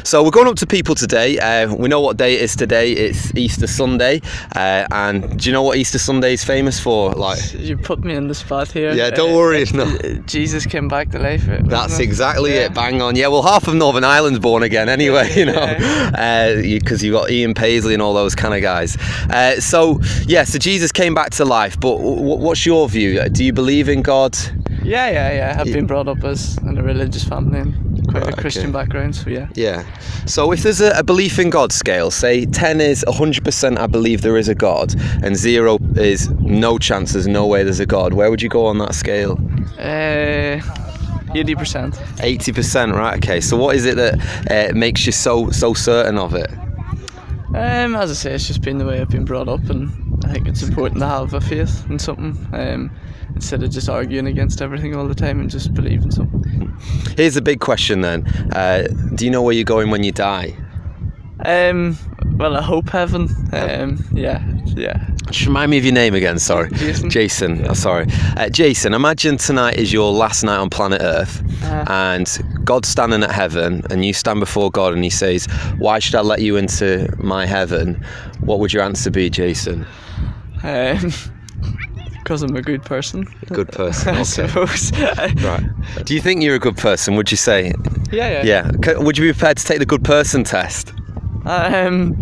So we're going up to people today. We know what day it is today. It's Easter Sunday. And do you know what Easter Sunday is famous for? Like, you put me in the spot here. Yeah, don't worry. No. Jesus came back to life. That's exactly it. Bang on. Yeah, well, half of Northern Ireland's born again anyway, you know, because you've got Ian Paisley and all those kind of guys. So Jesus came back to life. But what's your view? Do you believe in God? Yeah. I've been brought up in a religious family and quite a Christian background, so yeah. Yeah. So if there's a belief in God scale, say 10 is 100% I believe there is a God, and 0 is no chance, there's no way there's a God, where would you go on that scale? 80%. 80%, right, okay. So what is it that makes you so certain of it? As I say, it's just been the way I've been brought up, and I think it's important to have a faith in something, instead of just arguing against everything all the time and just believe in something. Here's a big question then. Do you know where you're going when you die? Well, I hope heaven. Yeah. Just remind me of your name again, sorry. Jason. Oh, sorry. Jason, imagine tonight is your last night on planet Earth, and God's standing at heaven, and you stand before God and he says, why should I let you into my heaven? What would your answer be, Jason? Because I'm a good person. A good person, okay. I suppose. Right. Do you think you're a good person, would you say? Yeah. Yeah. Would you be prepared to take the good person test? Whatever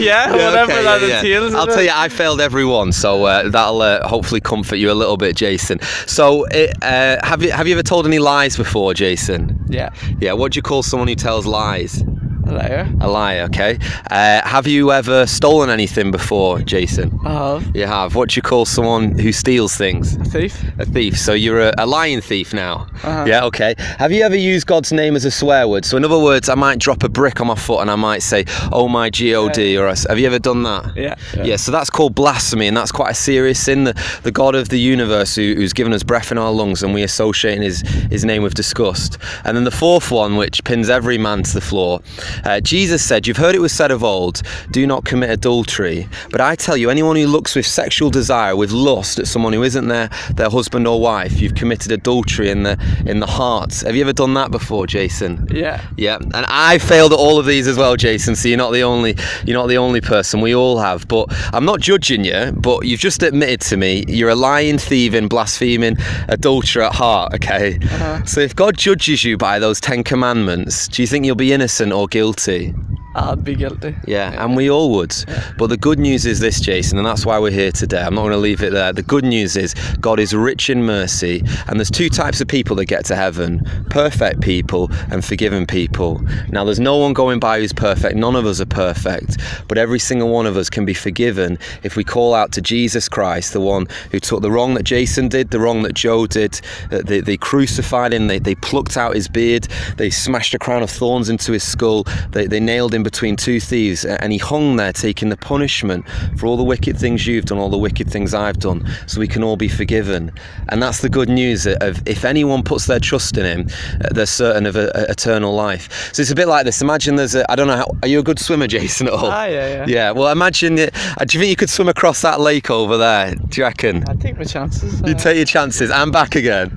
that entails. I'll tell you, I failed every one, so that'll hopefully comfort you a little bit, Jason. So, have you ever told any lies before, Jason? Yeah. Yeah. What do you call someone who tells lies? A liar. A liar, okay. Have you ever stolen anything before, Jason? I have. You have. What do you call someone who steals things? A thief. A thief. So you're a lying thief now. Uh-huh. Yeah, okay. Have you ever used God's name as a swear word? So in other words, I might drop a brick on my foot and I might say, oh my God, or have you ever done that? Yeah. So that's called blasphemy, and that's quite a serious sin. The God of the universe who's given us breath in our lungs, and we associate his name with disgust. And then the fourth one, which pins every man to the floor, Jesus said, you've heard it was said of old, do not commit adultery. But I tell you, anyone who looks with sexual desire, with lust at someone who isn't their husband or wife, you've committed adultery in the heart. Have you ever done that before, Jason? Yeah. And I failed at all of these as well, Jason, so you're not the only person. We all have. But I'm not judging you, but you've just admitted to me you're a lying, thieving, blaspheming adulterer at heart, okay? Uh-huh. So if God judges you by those 10 commandments, do you think you'll be innocent or guilty? I'd be guilty. Yeah, and we all would. Yeah. But the good news is this, Jason, and that's why we're here today. I'm not going to leave it there. The good news is God is rich in mercy, and there's 2 types of people that get to heaven: perfect people and forgiven people. Now, there's no one going by who's perfect. None of us are perfect, but every single one of us can be forgiven if we call out to Jesus Christ, the one who took the wrong that Jason did, the wrong that Joe did. They crucified him, they plucked out his beard, they smashed a crown of thorns into his skull, they nailed him between 2 thieves, and he hung there taking the punishment for all the wicked things you've done, all the wicked things I've done, so we can all be forgiven. And that's the good news of if anyone puts their trust in him, they're certain of eternal life. So it's a bit like this. Imagine I don't know, are you a good swimmer, Jason, at all? Yeah. Yeah, well, imagine do you think you could swim across that lake over there? Do you reckon? I'd take my chances. You take your chances and back again.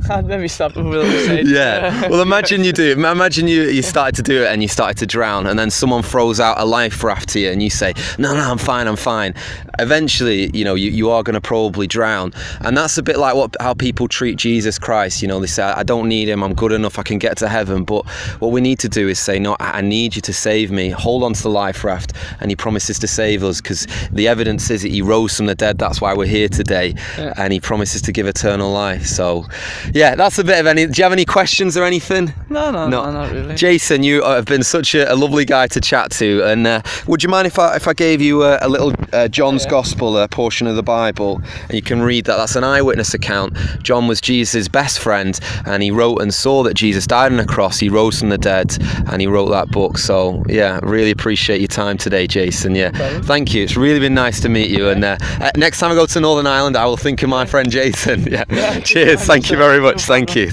I'd maybe stop before the side. Yeah. Well, imagine you do. Imagine you started to do it and you started to drown, and then someone throws out a life raft to you and you say, no, I'm fine. Eventually, you are going to probably drown. And that's a bit like how people treat Jesus Christ. They say, I don't need him, I'm good enough, I can get to heaven. But what we need to do is say, no, I need you to save me. Hold on to the life raft. And he promises to save us, because the evidence is that he rose from the dead. That's why we're here today. Yeah. And he promises to give eternal life. So yeah, that's a bit of do you have any questions or anything? No, not really. Jason, you have been such a lovely guy to chat to, and would you mind if I gave you a little John's Gospel, portion of the Bible, and you can read that? That's an eyewitness account. John was Jesus' best friend, and he wrote and saw that Jesus died on a cross, he rose from the dead, and he wrote that book. So yeah, really appreciate your time today, Jason. Yeah, thank you. It's really been nice to meet you, and next time I go to Northern Ireland, I will think of my friend Jason. Yeah. Cheers. Thank you very much. Thank you.